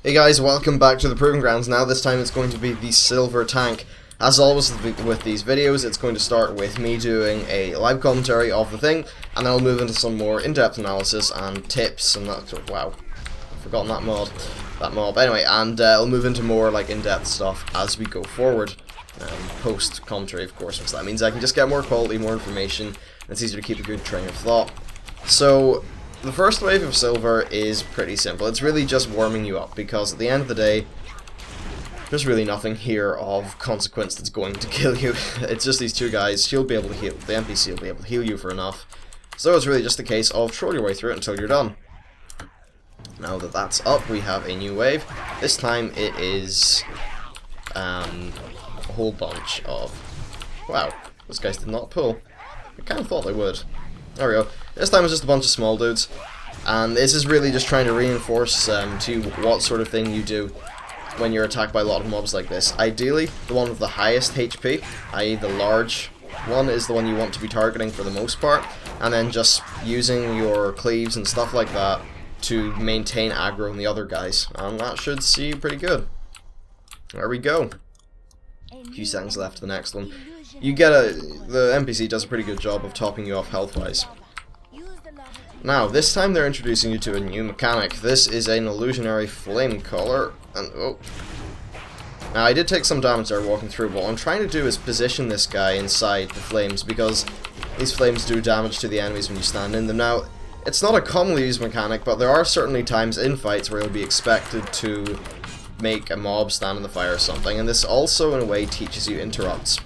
Hey guys, welcome back to the Proving Grounds. Now this time it's going to be the Silver Tank. As always with these videos, it's going to start with me doing a live commentary of the thing, and then I'll move into some more in-depth analysis and tips and that. Wow, I've forgotten that mob. Anyway, and I'll move into more like in-depth stuff as we go forward. Post commentary, of course, because that means I can just get more quality, more information, and it's easier to keep a good train of thought. So the first wave of silver is pretty simple. It's really just warming you up, because at the end of the day, there's really nothing here of consequence that's going to kill you. It's just these two guys. She'll be able to heal, the NPC will be able to heal you for enough. So it's really just a case of troll your way through it until you're done. Now that that's up, we have a new wave. This time it is a whole bunch of... Wow, those guys did not pull. I kind of thought they would. There we go. This time it's just a bunch of small dudes, and this is really just trying to reinforce to you what sort of thing you do when you're attacked by a lot of mobs like this. Ideally, the one with the highest HP, i.e. the large one, is the one you want to be targeting for the most part, and then just using your cleaves and stuff like that to maintain aggro on the other guys, and that should see you pretty good. There we go. A few seconds left to the next one. You get the NPC does a pretty good job of topping you off health-wise. Now, this time they're introducing you to a new mechanic. This is an illusionary flame collar, and oh. Now, I did take some damage there walking through, but what I'm trying to do is position this guy inside the flames, because these flames do damage to the enemies when you stand in them. Now, it's not a commonly used mechanic, but there are certainly times in fights where you'll be expected to make a mob stand in the fire or something, and this also in a way teaches you interrupts.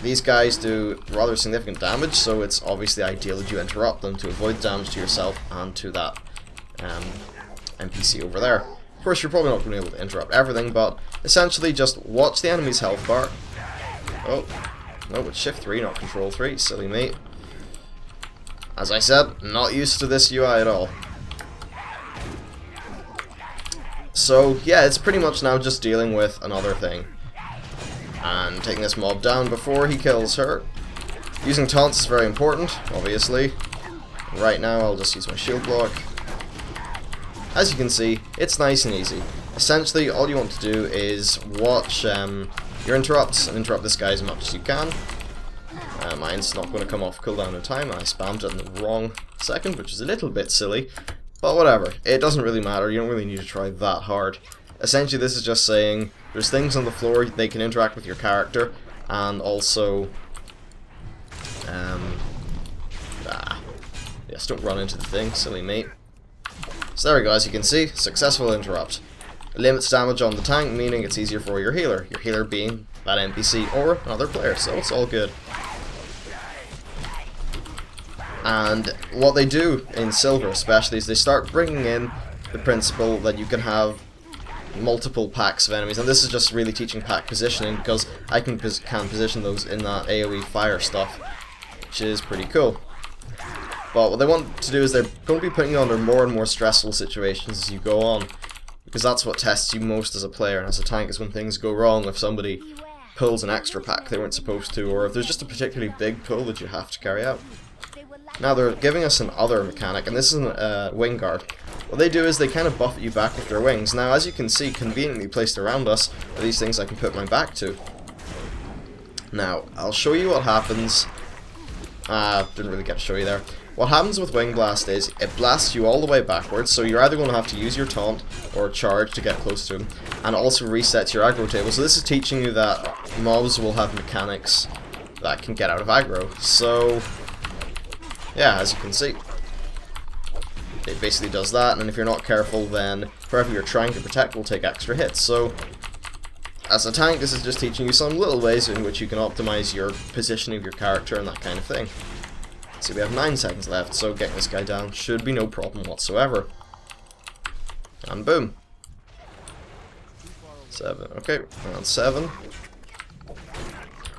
These guys do rather significant damage, so it's obviously ideal that you interrupt them to avoid damage to yourself and to that NPC over there. Of course, you're probably not going to be able to interrupt everything, but essentially just watch the enemy's health bar. Oh, no, it's Shift 3, not Control 3, silly mate. As I said, not used to this UI at all. So, yeah, it's pretty much now just dealing with another thing. And taking this mob down before he kills her. Using taunts is very important, obviously. Right now I'll just use my shield block. As you can see, it's nice and easy. Essentially, all you want to do is watch your interrupts and interrupt this guy as much as you can. Mine's not going to come off cooldown in time, and I spammed it in the wrong second, which is a little bit silly. But whatever, it doesn't really matter, you don't really need to try that hard. Essentially, this is just saying there's things on the floor, they can interact with your character, and also yes, don't run into the thing, silly mate. So there we go, as you can see, successful interrupt. It limits damage on the tank, meaning it's easier for your healer being that NPC or another player, so it's all good. And what they do in Silver especially is they start bringing in the principle that you can have multiple packs of enemies, and this is just really teaching pack positioning, because I can position those in that AoE fire stuff, which is pretty cool. But what they want to do is they're going to be putting you under more and more stressful situations as you go on, because that's what tests you most as a player and as a tank, is when things go wrong, if somebody pulls an extra pack they weren't supposed to, or if there's just a particularly big pull that you have to carry out. Now they're giving us another mechanic, and this is a wing guard. What they do is they kind of buffet you back with their wings. Now, as you can see, conveniently placed around us are these things I can put my back to. Now, I'll show you what happens. Didn't really get to show you there. What happens with Wing Blast is it blasts you all the way backwards, so you're either going to have to use your taunt or charge to get close to him, and also resets your aggro table. So this is teaching you that mobs will have mechanics that can get out of aggro. So yeah, as you can see, it basically does that, and if you're not careful, then whoever you're trying to protect will take extra hits. So as a tank, this is just teaching you some little ways in which you can optimize your positioning of your character and that kind of thing. So we have 9 seconds left, so getting this guy down should be no problem whatsoever. And boom. 7, okay, round 7.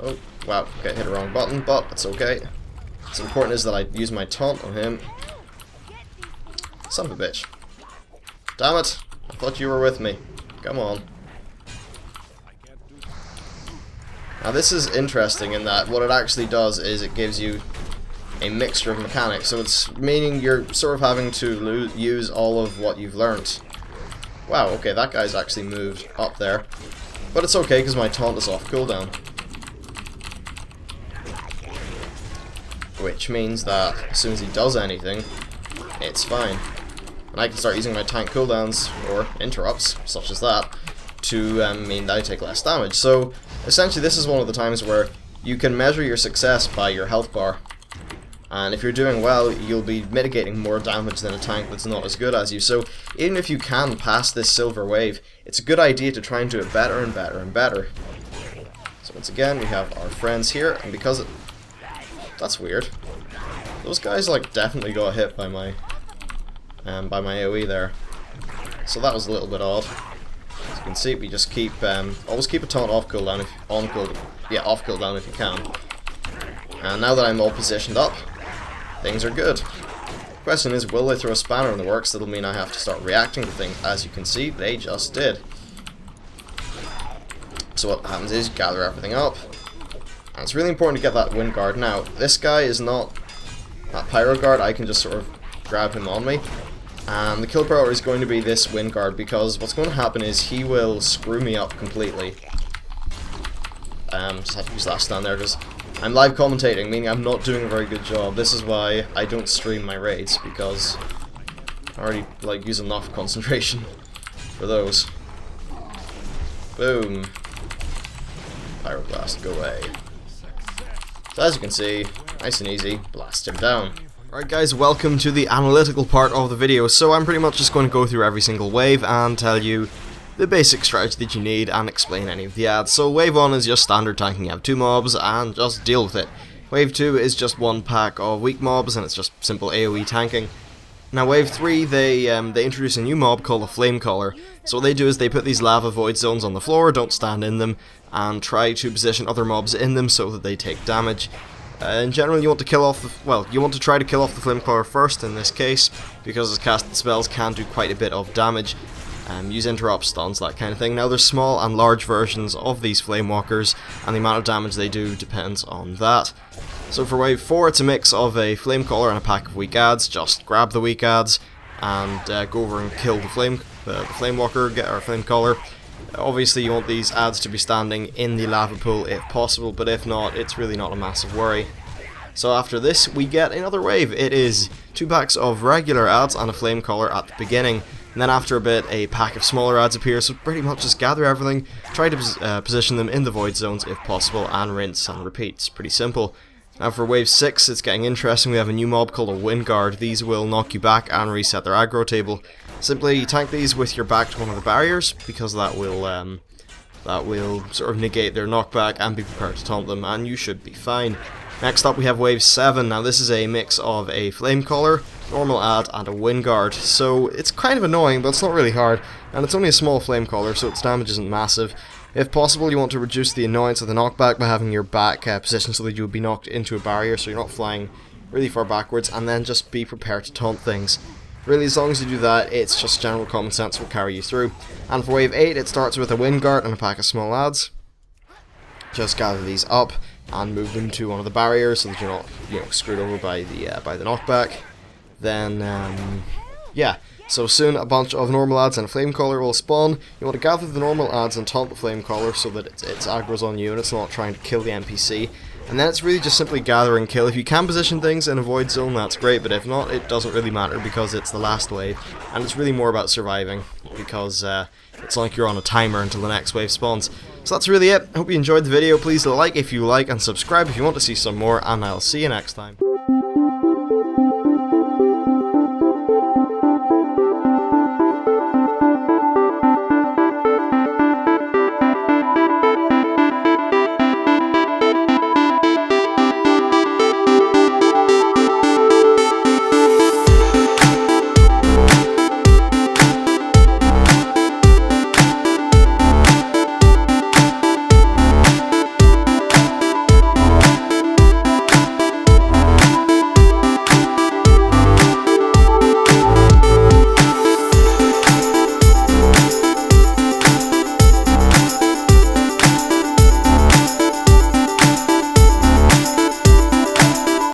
Oh, wow, okay, hit the wrong button, but it's okay. What's important is that I use my taunt on him. Son of a bitch. Damn it, I thought you were with me. Come on. Now this is interesting in that what it actually does is it gives you a mixture of mechanics, so it's meaning you're sort of having to use all of what you've learnt Wow, okay, that guy's actually moved up there. But it's okay, because my taunt is off cooldown. Which means that as soon as he does anything, it's fine. And I can start using my tank cooldowns, or interrupts, such as that, to mean that I take less damage. So, essentially this is one of the times where you can measure your success by your health bar. And if you're doing well, you'll be mitigating more damage than a tank that's not as good as you. So, even if you can pass this silver wave, it's a good idea to try and do it better and better and better. So once again, we have our friends here, and because it... That's weird. Those guys, like, definitely got hit by my AoE there. So that was a little bit odd. As you can see, we just keep always keep a taunt off cooldown if off cooldown if you can. And now that I'm all positioned up, things are good. Question is, will they throw a spanner in the works that'll mean I have to start reacting to things? As you can see, they just did. So what happens is you gather everything up. And it's really important to get that wind guard. Now, this guy is not that pyro guard, I can just sort of grab him on me. And the kill priority is going to be this wind guard, because what's going to happen is he will screw me up completely. Just have to use that stand there because I'm live commentating, meaning I'm not doing a very good job. This is why I don't stream my raids, because I already like use enough concentration for those. Boom. Pyroblast, go away. So as you can see, nice and easy, blast him down. Alright guys, welcome to the analytical part of the video. So I'm pretty much just going to go through every single wave and tell you the basic strategy that you need and explain any of the ads. So wave 1 is just standard tanking, you have 2 mobs and just deal with it. Wave 2 is just 1 pack of weak mobs and it's just simple AoE tanking. Now wave 3, they introduce a new mob called a flame caller. So what they do is they put these lava void zones on the floor, don't stand in them, and try to position other mobs in them so that they take damage. In general, you want to kill off the, you want to try to kill off the flame caller first in this case, because his casted spells can do quite a bit of damage. Use interrupt, stuns, that kind of thing. Now there's small and large versions of these flame walkers, and the amount of damage they do depends on that. So for wave 4, it's a mix of a flame caller and a pack of weak adds. Just grab the weak adds and go over and kill the flame walker or flame caller. Obviously you want these adds to be standing in the lava pool if possible, but if not, it's really not a massive worry. So after this, we get another wave. It is 2 packs of regular adds and a flame caller at the beginning. And then after a bit, a pack of smaller adds appears, so pretty much just gather everything, try to position them in the void zones if possible, and rinse and repeat. It's pretty simple. Now for wave 6, it's getting interesting. We have a new mob called a wind guard. These will knock you back and reset their aggro table. Simply tank these with your back to one of the barriers, because that will sort of negate their knockback and be prepared to taunt them, and you should be fine. Next up we have wave 7. Now this is a mix of a flame caller, normal add, and a wind guard. So it's kind of annoying, but it's not really hard, and it's only a small flame caller, so its damage isn't massive. If possible, you want to reduce the annoyance of the knockback by having your back positioned so that you would be knocked into a barrier, so you're not flying really far backwards, and then just be prepared to taunt things. Really, as long as you do that, it's just general common sense will carry you through. And for wave 8, it starts with a wind guard and a pack of small adds. Just gather these up and move them to one of the barriers so that you're not, screwed over by the knockback. Then, yeah. So soon a bunch of normal adds and a flame caller will spawn. You want to gather the normal adds and taunt the flame caller so that it's aggro's on you and it's not trying to kill the NPC. And then it's really just simply gather and kill. If you can position things in a void zone, that's great, but if not, it doesn't really matter because it's the last wave. And it's really more about surviving, because it's like you're on a timer until the next wave spawns. So that's really it. I hope you enjoyed the video. Please like if you like and subscribe if you want to see some more, and I'll see you next time.